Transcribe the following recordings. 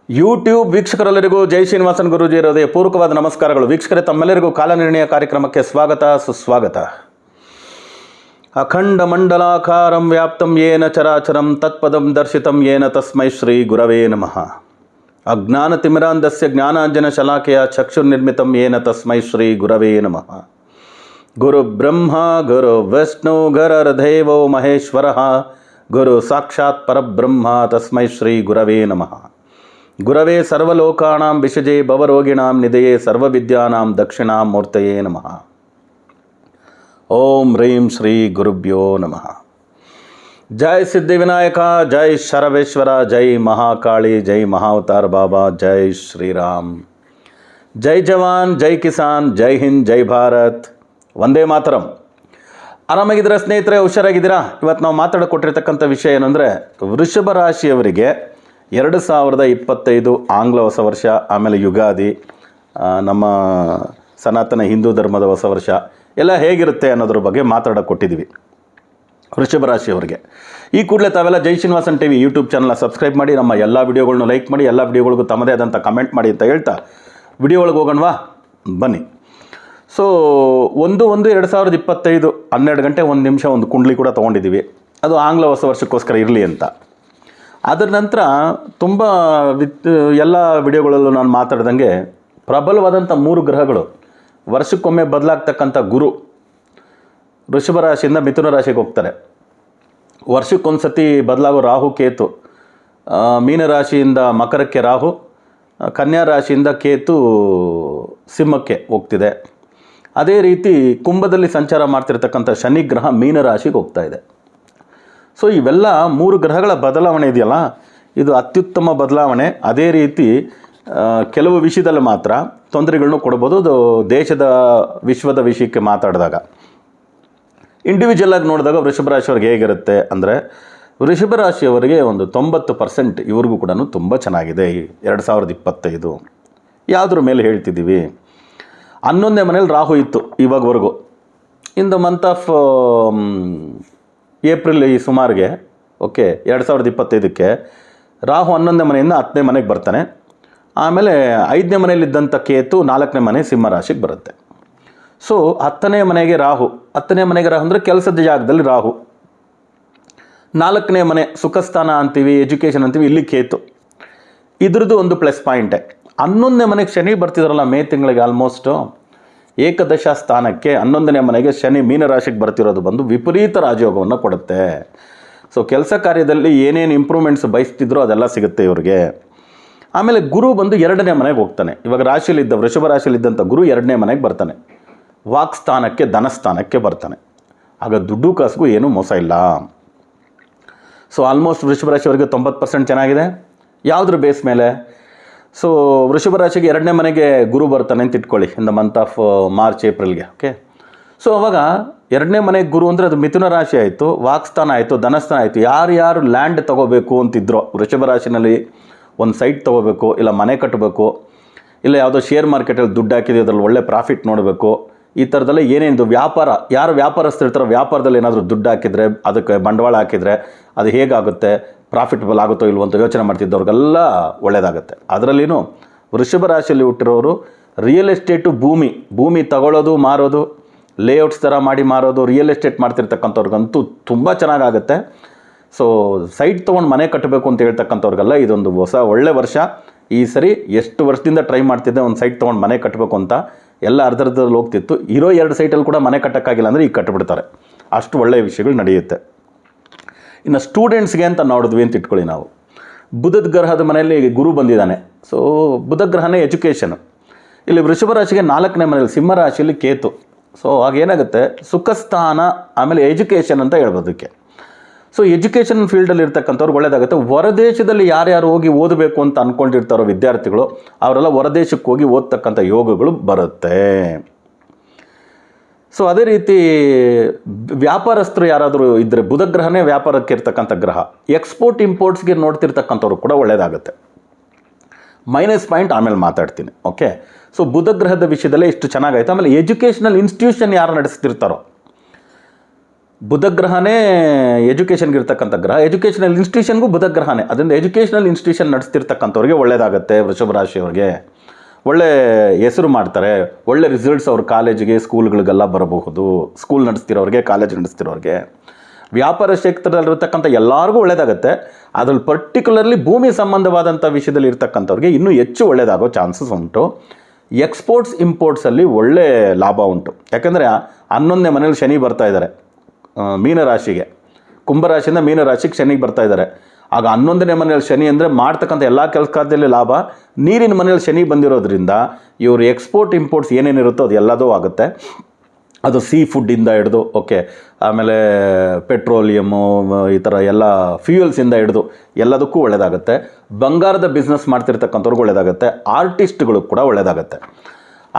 YouTube ವೀಕ್ಷಕರೆಲ್ಲರಿಗೂ ಜೈ ಶ್ರೀನಿವಾಸನ್ ಗುರೂಜಿ ಇರೋದೇ ಪೂರ್ವಕವಾದ ನಮಸ್ಕಾರಗಳು. ವೀಕ್ಷಕರೇ, ತಮ್ಮೆಲ್ಲರಿಗೂ ಕಾಲನಿರ್ಣಯ ಕಾರ್ಯಕ್ರಮಕ್ಕೆ ಸ್ವಾಗತ ಸುಸ್ವಾಗತ. ಅಖಂಡ ಮಂಡಲಾಕಾರಂ ವ್ಯಾಪ್ತಂ ಯೇನ ಚರಾಚರಂ ತತ್ಪದಂ ದರ್ಶಿತಂ ಯೇನ ತಸ್ಮೈ ಶ್ರೀ ಗುರವೇ ನಮಃ. ಅಜ್ಞಾನತಿಮಿರಾಂಧಸ್ಯ ಜ್ಞಾನಾಂಜನ ಶಲಾಕೆಯ ಚಕ್ಷುರ್ನಿರ್ಮಿತಂ ಯೇನ ತಸ್ಮೈ ಶ್ರೀ ಗುರವೇ ನಮಃ. ಗುರು ಬ್ರಹ್ಮ ಗುರು ವಿಷ್ಣು ಗುರುರ್ದೇವೋ ಮಹೇಶ್ವರಃ ಗುರು ಸಾಕ್ಷಾತ್ ಪರಬ್ರಹ್ಮ ತಸ್ಮೈ ಶ್ರೀ ಗುರವೇ ನಮಃ. ಗುರವೇ ಸರ್ವಲೋಕಾನಾಂ ವಿಷಜೇ ಭವರೋಗಿಣಾಂ ನಿಧಯೇ ಸರ್ವವಿದ್ಯಾನಾಂ ದಕ್ಷಿಣಾಂ ಮೂರ್ತಯೇ ನಮಃ. ಓಂ ಹ್ರೀಂ ಶ್ರೀ ಗುರುಭ್ಯೋ ನಮಃ. ಜೈ ಸಿದ್ಧಿವಿನಾಯಕ, ಜೈ ಶರವೇಶ್ವರ, ಜೈ ಮಹಾಕಾಳಿ, ಜೈ ಮಹಾವತಾರ ಬಾಬಾ, ಜೈ ಶ್ರೀರಾಮ್. ಜೈ ಜವಾನ್, ಜೈ ಕಿಸಾನ್, ಜೈ ಹಿಂದ್, ಜೈ ಭಾರತ್, ವಂದೇ ಮಾತರಂ. ಆರಾಮಾಗಿದ್ದೀರಾ ಸ್ನೇಹಿತರೆ? ಹುಷಾರಾಗಿದ್ದೀರಾ? ಇವತ್ತು ನಾವು ಮಾತಾಡಿಕೊಟ್ಟಿರ್ತಕ್ಕಂಥ ವಿಷಯ ಏನಂದರೆ, ವೃಷಭ ರಾಶಿಯವರಿಗೆ 2025 ಆಂಗ್ಲ ಹೊಸ ವರ್ಷ, ಆಮೇಲೆ ಯುಗಾದಿ, ನಮ್ಮ ಸನಾತನ ಹಿಂದೂ ಧರ್ಮದ ಹೊಸ ವರ್ಷ ಎಲ್ಲ ಹೇಗಿರುತ್ತೆ ಅನ್ನೋದ್ರ ಬಗ್ಗೆ ಮಾತಾಡೋಕ್ಕೊಟ್ಟಿದ್ದೀವಿ ವೃಷಭ ರಾಶಿಯವರಿಗೆ. ಈ ಕೂಡಲೇ ತಾವೆಲ್ಲ ಜೈ ಶ್ರೀನಿವಾಸನ್ ಟಿವಿ ಯೂಟ್ಯೂಬ್ ಚಾನಲ್ನ ಸಬ್ಸ್ಕ್ರೈಬ್ ಮಾಡಿ, ನಮ್ಮ ಎಲ್ಲ ವಿಡಿಯೋಗಳನ್ನೂ ಲೈಕ್ ಮಾಡಿ, ಎಲ್ಲ ವಿಡಿಯೋಗಳಿಗೂ ತಮ್ಮದೇ ಆದಂಥ ಕಮೆಂಟ್ ಮಾಡಿ ಅಂತ ಹೇಳ್ತಾ ವಿಡಿಯೋ ಒಳಗೆ ಹೋಗೋಣವಾ, ಬನ್ನಿ. ಸೊ 1/1/2025 12 ಗಂಟೆ 1 ನಿಮಿಷ ಒಂದು ಕುಂಡ್ಲಿ ಕೂಡ ತೊಗೊಂಡಿದ್ದೀವಿ. ಅದು ಆಂಗ್ಲ ಹೊಸ ವರ್ಷಕ್ಕೋಸ್ಕರ ಇರಲಿ ಅಂತ. ಅದರ ನಂತರ ತುಂಬ ಎಲ್ಲ ವಿಡಿಯೋಗಳಲ್ಲೂ ನಾನು ಮಾತಾಡ್ದಂಗೆ ಪ್ರಬಲವಾದಂಥ 3 ಗ್ರಹಗಳು ವರ್ಷಕ್ಕೊಮ್ಮೆ ಬದಲಾಗ್ತಕ್ಕಂಥ ಗುರು ವೃಷಭ ರಾಶಿಯಿಂದ ಮಿಥುನ ರಾಶಿಗೆ ಹೋಗ್ತಾರೆ. ವರ್ಷಕ್ಕೊಂದು ಸತಿ ಬದಲಾಗೋ ರಾಹು ಕೇತು, ಮೀನರಾಶಿಯಿಂದ ಮಕರಕ್ಕೆ ರಾಹು, ಕನ್ಯಾ ರಾಶಿಯಿಂದ ಕೇತು ಸಿಂಹಕ್ಕೆ ಹೋಗ್ತಿದೆ. ಅದೇ ರೀತಿ ಕುಂಭದಲ್ಲಿ ಸಂಚಾರ ಮಾಡ್ತಿರ್ತಕ್ಕಂಥ ಶನಿ ಗ್ರಹ ಮೀನರಾಶಿಗೆ ಹೋಗ್ತಾ ಇದೆ. ಸೊ ಇವೆಲ್ಲ 3 ಗ್ರಹಗಳ ಬದಲಾವಣೆ ಇದೆಯಲ್ಲ, ಇದು ಅತ್ಯುತ್ತಮ ಬದಲಾವಣೆ. ಅದೇ ರೀತಿ ಕೆಲವು ವಿಷಯದಲ್ಲಿ ಮಾತ್ರ ತೊಂದರೆಗಳನ್ನೂ ಕೊಡ್ಬೋದು. ಅದು ದೇಶದ ವಿಶ್ವದ ವಿಷಯಕ್ಕೆ ಮಾತಾಡಿದಾಗ, ಇಂಡಿವಿಜುವಲ್ ಆಗಿ ನೋಡಿದಾಗ ವೃಷಭ ರಾಶಿಯವ್ರಿಗೆ ಹೇಗಿರುತ್ತೆ ಅಂದರೆ, ವೃಷಭ ರಾಶಿಯವರಿಗೆ ಒಂದು 90% ಇವ್ರಿಗೂ ಕೂಡ ತುಂಬ ಚೆನ್ನಾಗಿದೆ ಈ 2025. ಯಾವುದ್ರ ಮೇಲೆ ಹೇಳ್ತಿದ್ದೀವಿ? 11ನೇ ಮನೇಲಿ ರಾಹು ಇತ್ತು ಇವಾಗವರೆಗೂ. In the month of April ಈ ಸುಮಾರಿಗೆ, ಓಕೆ, 2025ಕ್ಕೆ ರಾಹು 11ನೇ ಮನೆಯಿಂದ 10ನೇ ಮನೆಗೆ ಬರ್ತಾನೆ. ಆಮೇಲೆ 5ನೇ ಮನೆಯಲ್ಲಿದ್ದಂಥ ಕೇತು 4ನೇ ಮನೆ ಸಿಂಹರಾಶಿಗೆ ಬರುತ್ತೆ. ಸೊ 10ನೇ ಮನೆಗೆ ರಾಹು, 10ನೇ ಮನೆಗೆ ರಾಹು ಅಂದರೆ ಕೆಲಸದ ಜಾಗದಲ್ಲಿ ರಾಹು. 4ನೇ ಮನೆ ಸುಖಸ್ಥಾನ ಅಂತೀವಿ, ಎಜುಕೇಷನ್ ಅಂತೀವಿ, ಇಲ್ಲಿ ಕೇತು. ಇದ್ರದ್ದು ಒಂದು ಪ್ಲಸ್ ಪಾಯಿಂಟೇ. 11ನೇ ಮನೆಗೆ ಶನಿ ಬರ್ತಿದಾರಲ್ಲ ಮೇ ತಿಂಗಳಿಗೆ, ಆಲ್ಮೋಸ್ಟು ಏಕದಶ ಸ್ಥಾನಕ್ಕೆ 11ನೇ ಮನೆಗೆ ಶನಿ ಮೀನರಾಶಿಗೆ ಬರ್ತಿರೋದು ಬಂದು ವಿಪರೀತ ರಾಜಯೋಗವನ್ನು ಕೊಡುತ್ತೆ. ಸೊ ಕೆಲಸ ಕಾರ್ಯದಲ್ಲಿ ಏನೇನು ಇಂಪ್ರೂವ್ಮೆಂಟ್ಸ್ ಬಯಸ್ತಿದ್ರೋ ಅದೆಲ್ಲ ಸಿಗುತ್ತೆ ಇವ್ರಿಗೆ. ಆಮೇಲೆ ಗುರು ಬಂದು 2ನೇ ಮನೆಗೆ ಹೋಗ್ತಾನೆ. ಇವಾಗ ರಾಶಿಯಲ್ಲಿದ್ದ ವೃಷಭ ರಾಶಿಯಲ್ಲಿದ್ದಂಥ ಗುರು 2ನೇ ಮನೆಗೆ ಬರ್ತಾನೆ, ವಾಕ್ಸ್ಥಾನಕ್ಕೆ, ಧನಸ್ಥಾನಕ್ಕೆ ಬರ್ತಾನೆ. ಆಗ ದುಡ್ಡು ಕಾಸಿಗೂ ಏನೂ ಮೋಸ ಇಲ್ಲ. ಸೊ ಆಲ್ಮೋಸ್ಟ್ ವೃಷಭ ರಾಶಿಯವರಿಗೆ 90% ಚೆನ್ನಾಗಿದೆ. ಯಾವುದ್ರ ಬೇಸ್ ಮೇಲೆ? ಸೊ ವೃಷಭ ರಾಶಿಗೆ 2ನೇ ಮನೆಗೆ ಗುರು ಬರ್ತಾನೆ ಅಂತ ಇಟ್ಕೊಳ್ಳಿ, in the month of March ಏಪ್ರಿಲ್ಗೆ, ಓಕೆ. ಸೊ ಅವಾಗ 2ನೇ ಮನೆಗೆ ಗುರು ಅಂದರೆ ಅದು ಮಿಥುನ ರಾಶಿ ಆಯಿತು, ವಾಕ್ಸ್ಥಾನ ಆಯಿತು, ಧನಸ್ಥಾನ ಆಯಿತು. ಯಾರು ಲ್ಯಾಂಡ್ ತೊಗೋಬೇಕು ಅಂತಿದ್ರು ವೃಷಭ ರಾಶಿನಲ್ಲಿ, ಒಂದು ಸೈಟ್ ತೊಗೋಬೇಕು, ಇಲ್ಲ ಮನೆ ಕಟ್ಟಬೇಕು, ಇಲ್ಲ ಯಾವುದೋ ಶೇರ್ ಮಾರ್ಕೆಟಲ್ಲಿ ದುಡ್ಡು ಹಾಕಿದ್ವಿ ಅದರಲ್ಲಿ ಒಳ್ಳೆ ಪ್ರಾಫಿಟ್ ನೋಡಬೇಕು, ಈ ಥರದಲ್ಲ ಏನೇನು ವ್ಯಾಪಾರ, ಯಾರು ವ್ಯಾಪಾರಸ್ಥರಿರ್ತಾರೋ ವ್ಯಾಪಾರದಲ್ಲಿ ಏನಾದರೂ ದುಡ್ಡು ಹಾಕಿದರೆ, ಅದಕ್ಕೆ ಬಂಡವಾಳ ಹಾಕಿದರೆ ಅದು ಹೇಗಾಗುತ್ತೆ, ಪ್ರಾಫಿಟಬಲ್ ಆಗುತ್ತೋ ಇಲ್ವೋ ಅಂತ ಯೋಚನೆ ಮಾಡ್ತಿದ್ದವ್ರಿಗೆಲ್ಲ ಒಳ್ಳೆಯದಾಗುತ್ತೆ. ಅದರಲ್ಲಿನೂ ವೃಷಭ ರಾಶಿಯಲ್ಲಿ ಹುಟ್ಟಿರೋರು ರಿಯಲ್ ಎಸ್ಟೇಟು, ಭೂಮಿ ತಗೊಳ್ಳೋದು, ಮಾರೋದು, ಲೇಔಟ್ಸ್ ಥರ ಮಾಡಿ ಮಾರೋದು, ರಿಯಲ್ ಎಸ್ಟೇಟ್ ಮಾಡ್ತಿರ್ತಕ್ಕಂಥವ್ರಿಗಂತೂ ತುಂಬ ಚೆನ್ನಾಗಾಗುತ್ತೆ. ಸೊ ಸೈಟ್ ತೊಗೊಂಡು ಮನೆ ಕಟ್ಟಬೇಕು ಅಂತ ಹೇಳ್ತಕ್ಕಂಥವ್ರಿಗೆಲ್ಲ ಇದೊಂದು ಒಳ್ಳೆ ವರ್ಷ. ಈ ಸರಿ ಎಷ್ಟು ವರ್ಷದಿಂದ ಟ್ರೈ ಮಾಡ್ತಿದ್ದೆ ಒಂದು ಸೈಟ್ ತೊಗೊಂಡು ಮನೆ ಕಟ್ಟಬೇಕು ಅಂತ, ಎಲ್ಲ ಅರ್ಧದಲ್ಲಿ ಹೋಗ್ತಿತ್ತು. ಇರೋ 2 ಸೈಟಲ್ಲಿ ಕೂಡ ಮನೆ ಕಟ್ಟೋಕ್ಕಾಗಿಲ್ಲ ಅಂದರೆ ಈಗ ಕಟ್ಟಿಬಿಡ್ತಾರೆ. ಅಷ್ಟು ಒಳ್ಳೆಯ ವಿಷಯಗಳು ನಡೆಯುತ್ತೆ. ಇನ್ನು ಸ್ಟೂಡೆಂಟ್ಸ್ಗೆ ಅಂತ ನೋಡಿದ್ವಿ ಅಂತ ಇಟ್ಕೊಳ್ಳಿ ನಾವು, ಬುಧದ ಗ್ರಹದ ಮನೆಯಲ್ಲಿ ಗುರು ಬಂದಿದ್ದಾನೆ. ಸೊ ಬುಧ ಗ್ರಹನೇ ಎಜುಕೇಷನ್. ಇಲ್ಲಿ ವೃಷಭ ರಾಶಿಗೆ 4ನೇ ಮನೆಯಲ್ಲಿ ಸಿಂಹ ರಾಶಿಯಲ್ಲಿ ಕೇತು. ಸೊ ಆಗೇನಾಗುತ್ತೆ, ಸುಖಸ್ಥಾನ, ಆಮೇಲೆ ಎಜುಕೇಷನ್ ಅಂತ ಹೇಳ್ಬೋದಕ್ಕೆ. ಸೊ ಎಜುಕೇಷನ್ ಫೀಲ್ಡಲ್ಲಿ ಇರ್ತಕ್ಕಂಥವ್ರು ಒಳ್ಳೆಯದಾಗುತ್ತೆ. ಹೊರದೇಶದಲ್ಲಿ ಯಾರ್ಯಾರು ಹೋಗಿ ಓದಬೇಕು ಅಂತ ಅಂದ್ಕೊಂಡಿರ್ತಾರೋ ವಿದ್ಯಾರ್ಥಿಗಳು, ಅವರೆಲ್ಲ ಹೊರದೇಶಕ್ಕೆ ಹೋಗಿ ಓದ್ತಕ್ಕಂಥ ಯೋಗಗಳು ಬರುತ್ತೆ. ಸೊ ಅದೇ ರೀತಿ ವ್ಯಾಪಾರಸ್ಥರು ಯಾರಾದರೂ ಇದ್ದರೆ, ಬುಧ ಗ್ರಹನೇ ವ್ಯಾಪಾರಕ್ಕೆ ಇರ್ತಕ್ಕಂಥ ಗ್ರಹ, ಎಕ್ಸ್ಪೋರ್ಟ್ ಇಂಪೋರ್ಟ್ಸ್ಗೆ ನೋಡ್ತಿರ್ತಕ್ಕಂಥವ್ರು ಕೂಡ ಒಳ್ಳೆಯದಾಗುತ್ತೆ. ಮೈನಸ್ ಪಾಯಿಂಟ್ ಆಮೇಲೆ ಮಾತಾಡ್ತೀನಿ, ಓಕೆ. ಸೊ ಬುಧ ಗ್ರಹದ ವಿಷಯದಲ್ಲೇ ಇಷ್ಟು ಚೆನ್ನಾಗಾಯ್ತು. ಆಮೇಲೆ ಎಜುಕೇಷನಲ್ ಇನ್ಸ್ಟಿಟ್ಯೂಷನ್ ಯಾರು ನಡೆಸ್ತಿರ್ತಾರೋ, ಬುಧಗ್ರಹನೇ ಎಜುಕೇಷನ್ಗೆ ಇರ್ತಕ್ಕಂಥ ಗ್ರಹ, ಎಜುಕೇಷನಲ್ ಇನ್ಸ್ಟಿಟ್ಯೂಷನ್ಗೂ ಬುಧಗ್ರಹನೇ. ಅದರಿಂದ ಎಜುಕೇಷನಲ್ ಇನ್ಸ್ಟಿಟ್ಯೂಷನ್ ನಡೆಸ್ತಿರ್ತಕ್ಕಂಥವ್ರಿಗೆ ಒಳ್ಳೆಯದಾಗತ್ತೆ. ವೃಷಭ ರಾಶಿಯವ್ರಿಗೆ ಒಳ್ಳೆ ಹೆಸರು ಮಾಡ್ತಾರೆ, ಒಳ್ಳೆ ರಿಸಲ್ಟ್ಸ್ ಅವ್ರ ಕಾಲೇಜಿಗೆ ಸ್ಕೂಲ್ಗಳಿಗೆಲ್ಲ ಬರಬಹುದು. ಸ್ಕೂಲ್ ನಡೆಸ್ತಿರೋರಿಗೆ, ಕಾಲೇಜ್ ನಡೆಸ್ತಿರೋರಿಗೆ, ವ್ಯಾಪಾರ ಕ್ಷೇತ್ರದಲ್ಲಿರ್ತಕ್ಕಂಥ ಎಲ್ಲರಿಗೂ ಒಳ್ಳೆಯದಾಗುತ್ತೆ. ಅದ್ರಲ್ಲಿ ಪರ್ಟಿಕ್ಯುಲರ್ಲಿ ಭೂಮಿ ಸಂಬಂಧವಾದಂಥ ವಿಷಯದಲ್ಲಿ ಇರ್ತಕ್ಕಂಥವ್ರಿಗೆ ಇನ್ನೂ ಹೆಚ್ಚು ಒಳ್ಳೆಯದಾಗೋ ಚಾನ್ಸಸ್ ಉಂಟು. ಎಕ್ಸ್ಪೋರ್ಟ್ಸ್ ಇಂಪೋರ್ಟ್ಸಲ್ಲಿ ಒಳ್ಳೆ ಲಾಭ ಉಂಟು. ಯಾಕಂದರೆ 11ನೇ ಮನೇಲಿ ಶನಿ ಬರ್ತಾ ಇದ್ದಾರೆ ಮೀನರಾಶಿಗೆ, ಕುಂಭರಾಶಿಯಿಂದ ಮೀನರಾಶಿಗೆ ಶನಿಗೆ ಬರ್ತಾ ಇದ್ದಾರೆ. ಆಗ 11ನೇ ಮನೆಯಲ್ಲಿ ಶನಿ ಅಂದರೆ ಮಾಡ್ತಕ್ಕಂಥ ಎಲ್ಲ ಕೆಲಸ ಕಾರ್ಯದಲ್ಲಿ ಲಾಭ. ನೀರಿನ ಮನೆಯಲ್ಲಿ ಶನಿ ಬಂದಿರೋದ್ರಿಂದ ಇವರು ಎಕ್ಸ್ಪೋರ್ಟ್ ಇಂಪೋರ್ಟ್ಸ್ ಏನೇನಿರುತ್ತೋ ಅದು ಎಲ್ಲದೂ ಆಗುತ್ತೆ. ಅದು ಸೀ ಫುಡ್ಡಿಂದ ಹಿಡಿದು ಓಕೆ, ಆಮೇಲೆ ಪೆಟ್ರೋಲಿಯಮ್ಮು, ಈ ಥರ ಎಲ್ಲ ಫ್ಯೂಯಲ್ಸಿಂದ ಹಿಡಿದು ಎಲ್ಲದಕ್ಕೂ ಒಳ್ಳೆಯದಾಗುತ್ತೆ. ಬಂಗಾರದ ಬಿಸ್ನೆಸ್ ಮಾಡ್ತಿರ್ತಕ್ಕಂಥವ್ರಿಗೆ ಒಳ್ಳೆಯದಾಗುತ್ತೆ. ಆರ್ಟಿಸ್ಟ್ಗಳು ಕೂಡ ಒಳ್ಳೆಯದಾಗುತ್ತೆ.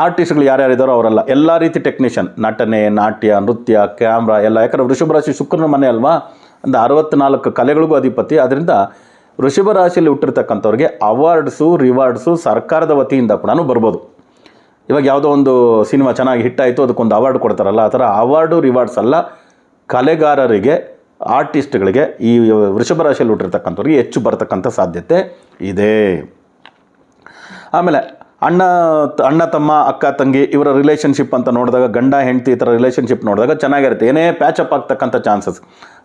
ಆರ್ಟಿಸ್ಟ್ಗಳು ಯಾರ್ಯಾರಿದ್ದಾರೋ ಅವರೆಲ್ಲ ಎಲ್ಲ ರೀತಿ ಟೆಕ್ನಿಷಿಯನ್, ನಟನೆ, ನಾಟ್ಯ, ನೃತ್ಯ, ಕ್ಯಾಮ್ರಾ ಎಲ್ಲ. ಯಾಕಂದರೆ ವೃಷಭ ರಾಶಿ ಶುಕ್ರನ ಮನೆ ಅಲ್ವಾ, ಒಂದು 64 ಕಲೆಗಳಿಗೂ ಅಧಿಪತಿ. ಅದರಿಂದ ವೃಷಭ ರಾಶಿಯಲ್ಲಿ ಹುಟ್ಟಿರ್ತಕ್ಕಂಥವ್ರಿಗೆ ಅವಾರ್ಡ್ಸು, ರಿವಾರ್ಡ್ಸು ಸರ್ಕಾರದ ವತಿಯಿಂದ ಕೂಡ ಬರ್ಬೋದು. ಇವಾಗ ಯಾವುದೋ ಒಂದು ಸಿನಿಮಾ ಚೆನ್ನಾಗಿ ಹಿಟ್ಟಾಯಿತು, ಅದಕ್ಕೊಂದು ಅವಾರ್ಡ್ ಕೊಡ್ತಾರಲ್ಲ, ಆ ಥರ ಅವಾರ್ಡು ರಿವಾರ್ಡ್ಸ್ ಎಲ್ಲ ಕಲೆಗಾರರಿಗೆ, ಆರ್ಟಿಸ್ಟ್ಗಳಿಗೆ, ಈ ವೃಷಭ ರಾಶಿಯಲ್ಲಿ ಹುಟ್ಟಿರ್ತಕ್ಕಂಥವ್ರಿಗೆ ಹೆಚ್ಚು ಬರ್ತಕ್ಕಂಥ ಸಾಧ್ಯತೆ ಇದೆ. ಆಮೇಲೆ ಅಣ್ಣ ತಮ್ಮ, ಅಕ್ಕ ತಂಗಿ ಇವರ ರಿಲೇಷನ್ಶಿಪ್ ಅಂತ ನೋಡಿದಾಗ, ಗಂಡ ಹೆಂಡತಿ ಈ ಥರ ರಿಲೇಷನ್ಶಿಪ್ ನೋಡಿದಾಗ ಚೆನ್ನಾಗಿರುತ್ತೆ. ಏನೇ ಪ್ಯಾಚಪ್ ಆಗ್ತಕ್ಕಂಥ ಚಾನ್ಸಸ್.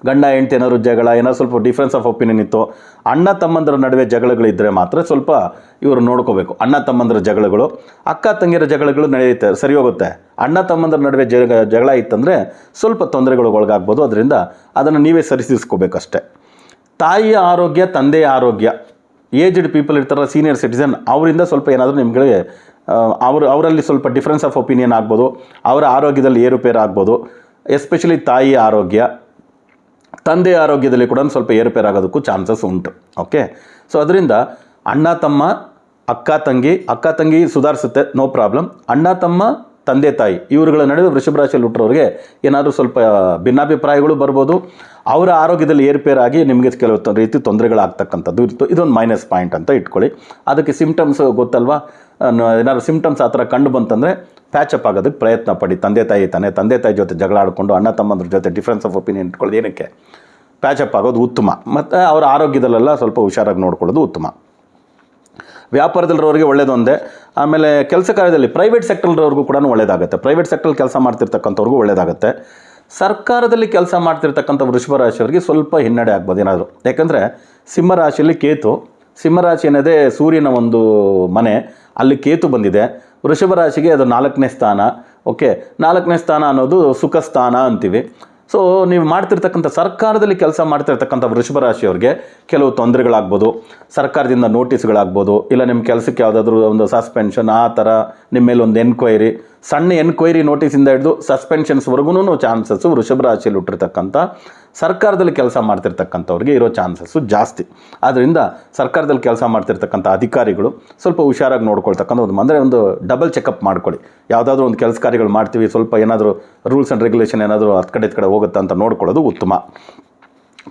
ಗಂಡ ಹೆಂಡತಿ ಏನಾದ್ರು ಜಗಳ, ಏನಾದ್ರು ಸ್ವಲ್ಪ ಡಿಫ್ರೆನ್ಸ್ ಆಫ್ ಒಪಿನಿಯನ್ ಇತ್ತು, ಅಣ್ಣ ತಮ್ಮಂದರ ನಡುವೆ ಜಗಳಗಳಿದ್ದರೆ ಮಾತ್ರ ಸ್ವಲ್ಪ ಇವರು ನೋಡ್ಕೋಬೇಕು. ಅಣ್ಣ ತಮ್ಮಂದರ ಜಗಳಗಳು, ಅಕ್ಕ ತಂಗಿಯರ ಜಗಳಗಳು ನಡೆಯುತ್ತೆ, ಸರಿ ಹೋಗುತ್ತೆ. ಅಣ್ಣ ತಮ್ಮಂದರ ನಡುವೆ ಜಗಳ ಇತ್ತಂದರೆ ಸ್ವಲ್ಪ ತೊಂದರೆಗಳಿಗೆ ಒಳಗಾಗ್ಬೋದು. ಅದರಿಂದ ಅದನ್ನು ನೀವೇ ಸರಿಸಿಸ್ಕೋಬೇಕಷ್ಟೆ. ತಾಯಿಯ ಆರೋಗ್ಯ, ತಂದೆಯ ಆರೋಗ್ಯ, ಏಜ್ಡ್ ಪೀಪಲ್ ಇರ್ತಾರಲ್ಲ, ಸೀನಿಯರ್ ಸಿಟಿಸನ್, ಅವರಿಂದ ಸ್ವಲ್ಪ ಏನಾದರೂ ನಿಮಗೆ ಅವರಲ್ಲಿ ಸ್ವಲ್ಪ ಡಿಫ್ರೆನ್ಸ್ ಆಫ್ ಒಪಿನಿಯನ್ ಆಗ್ಬೋದು, ಅವರ ಆರೋಗ್ಯದಲ್ಲಿ ಏರುಪೇರು ಆಗ್ಬೋದು. ಎಸ್ಪೆಷಲಿ ತಾಯಿಯ ಆರೋಗ್ಯ, ತಂದೆಯ ಆರೋಗ್ಯದಲ್ಲಿ ಕೂಡ ಸ್ವಲ್ಪ ಏರುಪೇರು ಆಗೋದಕ್ಕೂ ಚಾನ್ಸಸ್ ಉಂಟು. ಓಕೆ, ಸೊ ಅದರಿಂದ ಅಣ್ಣ ತಮ್ಮ, ಅಕ್ಕ ತಂಗಿ ಸುಧಾರಿಸುತ್ತೆ, ನೋ ಪ್ರಾಬ್ಲಮ್. ಅಣ್ಣ ತಮ್ಮ, ತಂದೆ ತಾಯಿ ಇವರುಗಳ ನಡುವೆ ವೃಷಭ ರಾಶಿಯಲ್ಲಿ ಹುಟ್ಟಿರೋರಿಗೆ ಏನಾದರೂ ಸ್ವಲ್ಪ ಭಿನ್ನಾಭಿಪ್ರಾಯಗಳು ಬರ್ಬೋದು. ಅವರ ಆರೋಗ್ಯದಲ್ಲಿ ಏರುಪೇರಾಗಿ ನಿಮಗೆ ಕೆಲವು ರೀತಿ ತೊಂದರೆಗಳಾಗ್ತಕ್ಕಂಥದ್ದು ಇತ್ತು. ಇದೊಂದು ಮೈನಸ್ ಪಾಯಿಂಟ್ ಅಂತ ಇಟ್ಕೊಳ್ಳಿ. ಅದಕ್ಕೆ ಸಿಮ್ಟಮ್ಸ್ ಗೊತ್ತಲ್ವಾ, ಏನಾದ್ರು ಸಿಮ್ಟಮ್ಸ್ ಆ ಥರ ಕಂಡು ಬಂತಂದರೆ ಪ್ಯಾಚಪ್ ಆಗೋದಕ್ಕೆ ಪ್ರಯತ್ನ ಪಡಿ. ತಂದೆ ತಾಯಿ ಜೊತೆ ಜಗಳ ಆಡಿಕೊಂಡು ಅಣ್ಣ ತಮ್ಮಂದ್ರ ಜೊತೆ ಡಿಫ್ರೆನ್ಸ್ ಆಫ್ ಒಪಿನಿಯನ್ ಇಟ್ಕೊಳ್ಳೋದು ಏನಕ್ಕೆ, ಪ್ಯಾಚಪ್ ಆಗೋದು ಉತ್ತಮ. ಮತ್ತು ಅವರ ಆರೋಗ್ಯದಲ್ಲೆಲ್ಲ ಸ್ವಲ್ಪ ಹುಷಾರಾಗಿ ನೋಡ್ಕೊಳ್ಳೋದು ಉತ್ತಮ. ವ್ಯಾಪಾರದಲ್ಲಿರೋರಿಗೆ ಒಳ್ಳೆಯದೊಂದೇ. ಆಮೇಲೆ ಕೆಲಸ ಕಾರ್ಯದಲ್ಲಿ ಪ್ರೈವೇಟ್ ಸೆಕ್ಟರ್ವರೆಗೂ ಕೂಡ ಒಳ್ಳೆಯದಾಗುತ್ತೆ. ಪ್ರೈವೇಟ್ ಸೆಕ್ಟ್ರಲ್ಲಿ ಕೆಲಸ ಮಾಡ್ತಿರ್ತಕ್ಕಂಥವ್ರಿಗೂ ಒಳ್ಳೆಯದಾಗುತ್ತೆ. ಸರ್ಕಾರದಲ್ಲಿ ಕೆಲಸ ಮಾಡ್ತಿರ್ತಕ್ಕಂಥ ವೃಷಭ ರಾಶಿಯವರಿಗೆ ಸ್ವಲ್ಪ ಹಿನ್ನಡೆ ಆಗ್ಬೋದು ಏನಾದರೂ. ಯಾಕಂದರೆ ಸಿಂಹರಾಶಿಯಲ್ಲಿ ಕೇತು, ಸಿಂಹರಾಶಿ ಅನ್ನೋದೇ ಸೂರ್ಯನ ಒಂದು ಮನೆ, ಅಲ್ಲಿ ಕೇತು ಬಂದಿದೆ. ವೃಷಭ ರಾಶಿಗೆ ಅದು 4ನೇ ಸ್ಥಾನ. ಓಕೆ, 4ನೇ ಸ್ಥಾನ ಅನ್ನೋದು ಸುಖ ಸ್ಥಾನ ಅಂತೀವಿ. ಸೊ ನೀವು ಮಾಡ್ತಿರ್ತಕ್ಕಂಥ ಸರ್ಕಾರದಲ್ಲಿ ಕೆಲಸ ಮಾಡ್ತಿರ್ತಕ್ಕಂಥ ವೃಷಭ ರಾಶಿಯವ್ರಿಗೆ ಕೆಲವು ತೊಂದರೆಗಳಾಗ್ಬೋದು. ಸರ್ಕಾರದಿಂದ ನೋಟಿಸ್ಗಳಾಗ್ಬೋದು, ಇಲ್ಲ ನಿಮ್ಮ ಕೆಲಸಕ್ಕೆ ಯಾವುದಾದ್ರೂ ಒಂದು ಸಸ್ಪೆನ್ಷನ್, ಆ ಥರ ನಿಮ್ಮ ಮೇಲೆ ಒಂದು ಎನ್ಕ್ವೈರಿ, ಸಣ್ಣ ಎನ್ಕ್ವೈರಿ ನೋಟಿಸಿಂದ ಹಿಡಿದು ಸಸ್ಪೆನ್ಷನ್ಸ್ವರೆಗೂ ಚಾನ್ಸಸ್ಸು ವೃಷಭ ರಾಶಿಯಲ್ಲಿ ಹುಟ್ಟಿರ್ತಕ್ಕಂಥ ಸರ್ಕಾರದಲ್ಲಿ ಕೆಲಸ ಮಾಡ್ತಿರ್ತಕ್ಕಂಥವ್ರಿಗೆ ಇರೋ ಚಾನ್ಸಸ್ಸು ಜಾಸ್ತಿ. ಆದ್ದರಿಂದ ಸರ್ಕಾರದಲ್ಲಿ ಕೆಲಸ ಮಾಡ್ತಿರ್ತಕ್ಕಂಥ ಅಧಿಕಾರಿಗಳು ಸ್ವಲ್ಪ ಹುಷಾರಾಗಿ ನೋಡ್ಕೊಳ್ತಕ್ಕಂಥ ಒಂದು ಡಬಲ್ ಚೆಕಪ್ ಮಾಡ್ಕೊಳ್ಳಿ. ಯಾವುದಾದ್ರೂ ಒಂದು ಕೆಲಸ ಕಾರ್ಯಗಳು ಮಾಡ್ತೀವಿ, ಸ್ವಲ್ಪ ಏನಾದರೂ ರೂಲ್ಸ್ ಆ್ಯಂಡ್ ರೆಗ್ಯುಲೇಷನ್ ಏನಾದರೂ ಹತ್ತು ಕಡೆ ಹೋಗುತ್ತೆ ಅಂತ ನೋಡ್ಕೊಳ್ಳೋದು ಉತ್ತಮ.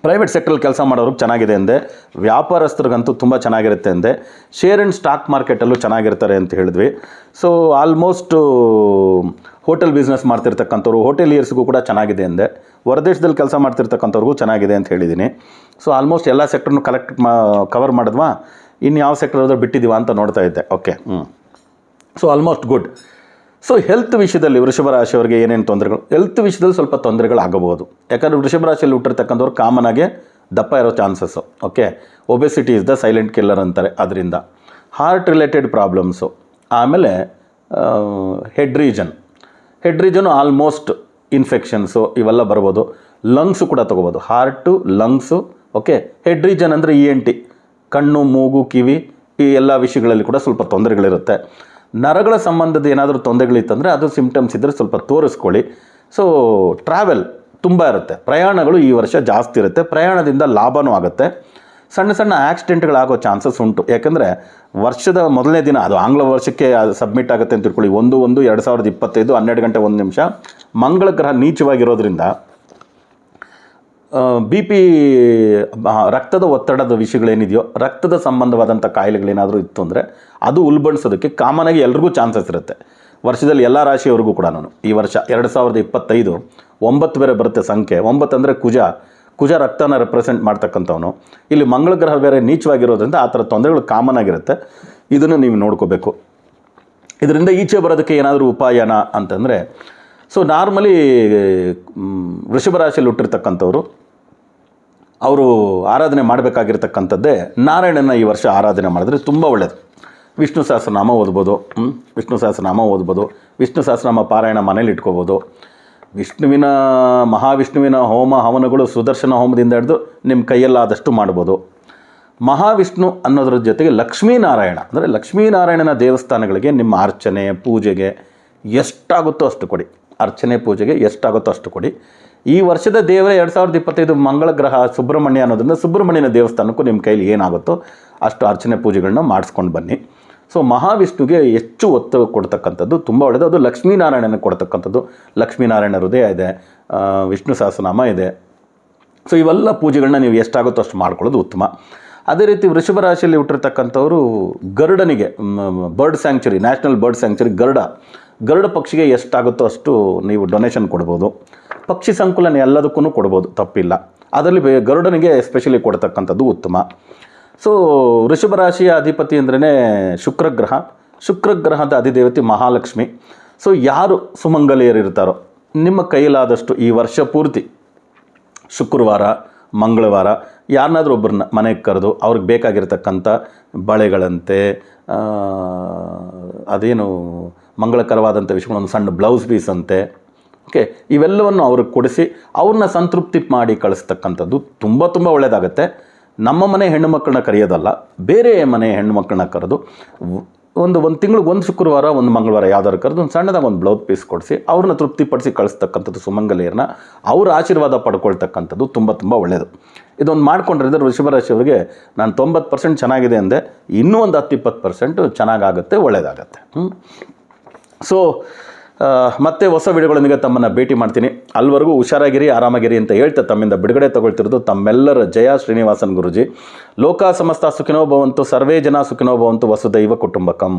ಪ್ರೈವೇಟ್ ಸೆಕ್ಟ್ರಲ್ಲಿ ಕೆಲಸ ಮಾಡೋರಿಗೆ ಚೆನ್ನಾಗಿದೆ ಅಂದೆ, ವ್ಯಾಪಾರಸ್ಥರಿಗಂತೂ ತುಂಬ ಚೆನ್ನಾಗಿರುತ್ತೆ ಅಂದೆ. ಶೇರ್ ಆ್ಯಂಡ್ ಸ್ಟಾಕ್ ಮಾರ್ಕೆಟಲ್ಲೂ ಚೆನ್ನಾಗಿರ್ತಾರೆ ಅಂತ ಹೇಳಿದ್ವಿ. ಸೊ ಆಲ್ಮೋಸ್ಟು ಹೋಟೆಲ್ ಬಿಸ್ನೆಸ್ ಮಾಡ್ತಿರ್ತಕ್ಕಂಥವ್ರು, ಹೋಟೆಲಿಯರ್ಸ್ಗೂ ಕೂಡ ಚೆನ್ನಾಗಿದೆ ಅಂದೆ. ಹೊರದೇಶದಲ್ಲಿ ಕೆಲಸ ಮಾಡ್ತಿರ್ತಕ್ಕಂಥವ್ರಿಗೂ ಚೆನ್ನಾಗಿದೆ ಅಂತ ಹೇಳಿದ್ದೀನಿ. ಸೊ ಆಲ್ಮೋಸ್ಟ್ ಎಲ್ಲ ಸೆಕ್ಟ್ರನ್ನು ಕವರ್ ಮಾಡಿದ್ವಾ, ಇನ್ನು ಯಾವ ಸೆಕ್ಟರ್ ಹೋದ್ರೆ ಬಿಟ್ಟಿದ್ದೀವ ಅಂತ ನೋಡ್ತಾ ಇದ್ದೆ. Okay, so almost good. So health ವಿಷಯದಲ್ಲಿ ವೃಷಭ ರಾಶಿಯವರಿಗೆ ಏನೇನು ತೊಂದರೆಗಳು, ಹೆಲ್ತ್ ವಿಷಯದಲ್ಲಿ ಸ್ವಲ್ಪ ತೊಂದರೆಗಳು ಆಗಬಹುದು. ಯಾಕಂದರೆ ವೃಷಭ ರಾಶಿಯಲ್ಲಿ ಹುಟ್ಟಿರ್ತಕ್ಕಂಥವ್ರು ಕಾಮನಾಗೆ ದಪ್ಪ ಇರೋ chances. Okay, obesity is the silent killer ಅಂತಾರೆ. ಅದರಿಂದ ಹಾರ್ಟ್ ರಿಲೇಟೆಡ್ ಪ್ರಾಬ್ಲಮ್ಸು, ಆಮೇಲೆ ಹೆಡ್ ರೀಜನು ಆಲ್ಮೋಸ್ಟ್ ಇನ್ಫೆಕ್ಷನ್ಸು ಇವೆಲ್ಲ ಬರ್ಬೋದು. ಲಂಗ್ಸು ಕೂಡ ತೊಗೋಬೋದು, heart, lungs. Okay, head region ಅಂದರೆ ENT, ಕಣ್ಣು, ಮೂಗು, ಕಿವಿ, ಈ ಎಲ್ಲ ವಿಷಯಗಳಲ್ಲಿ ಕೂಡ ಸ್ವಲ್ಪ ತೊಂದರೆಗಳಿರುತ್ತೆ. ನರಗಳ ಸಂಬಂಧದ ಏನಾದರೂ ತೊಂದರೆಗಳಿತ್ತಂದರೆ ಅದು ಸಿಮ್ಟಮ್ಸ್ ಇದ್ದರೆ ಸ್ವಲ್ಪ ತೋರಿಸ್ಕೊಳ್ಳಿ. ಸೊ ಟ್ರಾವೆಲ್ ತುಂಬ ಇರುತ್ತೆ, ಪ್ರಯಾಣಗಳು ಈ ವರ್ಷ ಜಾಸ್ತಿ ಇರುತ್ತೆ, ಪ್ರಯಾಣದಿಂದ ಲಾಭವೂ ಆಗುತ್ತೆ. ಸಣ್ಣ ಸಣ್ಣ ಆಕ್ಸಿಡೆಂಟ್ಗಳಾಗೋ ಚಾನ್ಸಸ್ ಉಂಟು. ಯಾಕಂದರೆ ವರ್ಷದ ಮೊದಲನೇ ದಿನ, ಅದು ಆಂಗ್ಲ ವರ್ಷಕ್ಕೆ ಸಬ್ಮಿಟ್ ಆಗುತ್ತೆ ಅಂತ ತಿಳ್ಕೊಳ್ಳಿ, 1/1/2025 12:01 ಮಂಗಳ ಗ್ರಹ ನೀಚವಾಗಿರೋದ್ರಿಂದ BP, ರಕ್ತದ ಒತ್ತಡದ ವಿಷಯಗಳೇನಿದೆಯೋ, ರಕ್ತದ ಸಂಬಂಧವಾದಂಥ ಕಾಯಿಲೆಗಳೇನಾದರೂ ಇತ್ತು ಅಂದರೆ ಅದು ಉಲ್ಬಣಿಸೋದಕ್ಕೆ ಕಾಮನಾಗಿ ಎಲ್ರಿಗೂ ಚಾನ್ಸಸ್ ಇರುತ್ತೆ. ವರ್ಷದಲ್ಲಿ ಎಲ್ಲ ರಾಶಿಯವರೆಗೂ ಕೂಡ ಈ ವರ್ಷ 2025 9 ಬೇರೆ ಬರುತ್ತೆ ಸಂಖ್ಯೆ. 9 ಅಂದರೆ ಕುಜ ರಕ್ತನ ರೆಪ್ರೆಸೆಂಟ್ ಮಾಡ್ತಕ್ಕಂಥವನು. ಇಲ್ಲಿ ಮಂಗಳ ಗ್ರಹ ಬೇರೆ ನೀಚವಾಗಿರೋದ್ರಿಂದ ಆ ಥರ ತೊಂದರೆಗಳು ಕಾಮನ್ ಆಗಿರುತ್ತೆ. ಇದನ್ನು ನೀವು ನೋಡ್ಕೋಬೇಕು. ಇದರಿಂದ ಈಚೆ ಬರೋದಕ್ಕೆ ಏನಾದರೂ ಉಪಾಯನ ಅಂತಂದರೆ, ಸೊ ನಾರ್ಮಲಿ ವೃಷಭ ರಾಶಿಯಲ್ಲಿ ಹುಟ್ಟಿರ್ತಕ್ಕಂಥವ್ರು ಅವರು ಆರಾಧನೆ ಮಾಡಬೇಕಾಗಿರ್ತಕ್ಕಂಥದ್ದೇ ನಾರಾಯಣನ ಈ ವರ್ಷ ಆರಾಧನೆ ಮಾಡಿದ್ರೆ ತುಂಬ ಒಳ್ಳೆಯದು. ವಿಷ್ಣು ಸಹಸ್ರನಾಮ ಓದ್ಬೋದು. ವಿಷ್ಣು ಸಹಸ್ರನಾಮ ಪಾರಾಯಣ ಮನೇಲಿ ಇಟ್ಕೋಬೋದು. ಮಹಾವಿಷ್ಣುವಿನ ಹೋಮ ಹವನಗಳು ಸುದರ್ಶನ ಹೋಮದಿಂದ ಹಿಡಿದು ನಿಮ್ಮ ಕೈಯಲ್ಲಾದಷ್ಟು ಮಾಡ್ಬೋದು. ಮಹಾವಿಷ್ಣು ಅನ್ನೋದ್ರ ಜೊತೆಗೆ ಲಕ್ಷ್ಮೀನಾರಾಯಣ ಅಂದರೆ ಲಕ್ಷ್ಮೀನಾರಾಯಣನ ದೇವಸ್ಥಾನಗಳಿಗೆ ನಿಮ್ಮ ಅರ್ಚನೆ ಪೂಜೆಗೆ ಎಷ್ಟಾಗುತ್ತೋ ಅಷ್ಟು ಕೊಡಿ. ಈ ವರ್ಷದ ದೇವರೇ 2025 ಮಂಗಳ ಗ್ರಹ ಸುಬ್ರಹ್ಮಣ್ಯ ಅನ್ನೋದನ್ನು ಸುಬ್ರಹ್ಮಣ್ಯನ ದೇವಸ್ಥಾನಕ್ಕೂ ನಿಮ್ಮ ಕೈಲಿ ಏನಾಗುತ್ತೋ ಅಷ್ಟು ಅರ್ಚನೆ ಪೂಜೆಗಳನ್ನ ಮಾಡಿಸ್ಕೊಂಡು ಬನ್ನಿ. ಸೊ ಮಹಾವಿಷ್ಣುಗೆ ಹೆಚ್ಚು ಒತ್ತು ಕೊಡ್ತಕ್ಕಂಥದ್ದು ತುಂಬ ಒಳ್ಳೆಯದು. ಅದು ಲಕ್ಷ್ಮೀನಾರಾಯಣನ ಕೊಡ್ತಕ್ಕಂಥದ್ದು. ಲಕ್ಷ್ಮೀನಾರಾಯಣ ಹೃದಯ ಇದೆ, ವಿಷ್ಣು ಸಹಸ್ರನಾಮ ಇದೆ. ಸೊ ಇವೆಲ್ಲ ಪೂಜೆಗಳನ್ನ ನೀವು ಎಷ್ಟಾಗುತ್ತೋ ಅಷ್ಟು ಮಾಡ್ಕೊಳ್ಳೋದು ಉತ್ತಮ. ಅದೇ ರೀತಿ ವೃಷಭ ರಾಶಿಯಲ್ಲಿ ಹುಟ್ಟಿರ್ತಕ್ಕಂಥವರು ಗರುಡನಿಗೆ bird sanctuary, national bird sanctuary Garuda ಪಕ್ಷಿಗೆ ಎಷ್ಟಾಗುತ್ತೋ ಅಷ್ಟು ನೀವು ಡೊನೇಷನ್ ಕೊಡ್ಬೋದು. ಪಕ್ಷಿ ಸಂಕುಲನ ಎಲ್ಲದಕ್ಕೂ ಕೊಡ್ಬೋದು, ತಪ್ಪಿಲ್ಲ. ಅದರಲ್ಲಿ ಗರುಡನಿಗೆ ಎಸ್ಪೆಷಲಿ ಕೊಡ್ತಕ್ಕಂಥದ್ದು ಉತ್ತಮ. ಸೊ ವೃಷಭ ರಾಶಿಯ ಅಧಿಪತಿ ಅಂದ್ರೇ ಶುಕ್ರಗ್ರಹದ ಅಧಿದೇವತೆ ಮಹಾಲಕ್ಷ್ಮಿ. ಸೊ ಯಾರು ಸುಮಂಗಲಿಯರಿರ್ತಾರೋ ನಿಮ್ಮ ಕೈಲಾದಷ್ಟು ಈ ವರ್ಷ ಪೂರ್ತಿ ಶುಕ್ರವಾರ ಮಂಗಳವಾರ ಯಾರನ್ನಾದ್ರೂ ಒಬ್ಬರನ್ನ ಮನೆಗೆ ಕರೆದು ಅವ್ರಿಗೆ ಬೇಕಾಗಿರ್ತಕ್ಕಂಥ ಬಳೆಗಳಂತೆ ಅದೇನು ಮಂಗಳಕರವಾದಂಥ ವಿಷಯಗಳೊಂದು ಸಣ್ಣ ಬ್ಲೌಸ್ ಪೀಸ್ ಅಂತೆ, ಓಕೆ, ಇವೆಲ್ಲವನ್ನು ಅವ್ರಿಗೆ ಕೊಡಿಸಿ ಅವ್ರನ್ನ ಸಂತೃಪ್ತಿ ಮಾಡಿ ಕಳಿಸ್ತಕ್ಕಂಥದ್ದು ತುಂಬ ತುಂಬ ಒಳ್ಳೆಯದಾಗುತ್ತೆ. ನಮ್ಮ ಮನೆ ಹೆಣ್ಣು ಮಕ್ಕಳನ್ನ ಕರೆಯೋದಲ್ಲ, ಬೇರೆ ಮನೆ ಹೆಣ್ಣು ಮಕ್ಕಳನ್ನ ಕರೆದು ಒಂದು ತಿಂಗಳಿಗೆ ಒಂದು ಶುಕ್ರವಾರ ಒಂದು ಮಂಗಳವಾರ ಯಾವ್ದಾದ್ರು ಕರೆದು ಒಂದು ಸಣ್ಣದಾಗಿ ಒಂದು ಬ್ಲೌಸ್ ಪೀಸ್ ಕೊಡಿಸಿ ಅವ್ರನ್ನ ತೃಪ್ತಿಪಡಿಸಿ ಕಳಿಸ್ತಕ್ಕಂಥದ್ದು, ಸುಮಂಗಲಿಯರನ್ನ ಅವ್ರ ಆಶೀರ್ವಾದ ಪಡ್ಕೊಳ್ತಕ್ಕಂಥದ್ದು ತುಂಬ ತುಂಬ ಒಳ್ಳೆಯದು. ಇದೊಂದು ಮಾಡ್ಕೊಂಡಿದ್ರೆ ವೃಷಭ ರಾಶಿಯವರಿಗೆ ನಾನು 90% ಚೆನ್ನಾಗಿದೆ ಅಂದೆ, ಇನ್ನೂ ಒಂದು 10-20% ಚೆನ್ನಾಗಾಗುತ್ತೆ, ಒಳ್ಳೆಯದಾಗತ್ತೆ. ಸೊ ಮತ್ತೆ ಹೊಸ ವಿಡಿಯೋಗಳೊಂದಿಗೆ ತಮ್ಮನ್ನು ಭೇಟಿ ಮಾಡ್ತೀನಿ. ಅಲ್ಲಿವರೆಗೂ ಹುಷಾರಾಗಿರಿ, ಆರಾಮಾಗಿರಿ ಅಂತ ಹೇಳ್ತಾ ತಮ್ಮಿಂದ ಬಿಡುಗಡೆ ತಗೊಳ್ತಿರೋದು ತಮ್ಮೆಲ್ಲರ ಜಯ ಶ್ರೀನಿವಾಸನ್ ಗುರುಜಿ. ಲೋಕ ಸಮಸ್ತ ಸುಖಿನೋ ಭವಂತು, ಸರ್ವೇ ಜನ ಸುಖಿನೋ ಭವಂತು, ವಸುದೈವ ಕುಟುಂಬಕಂ.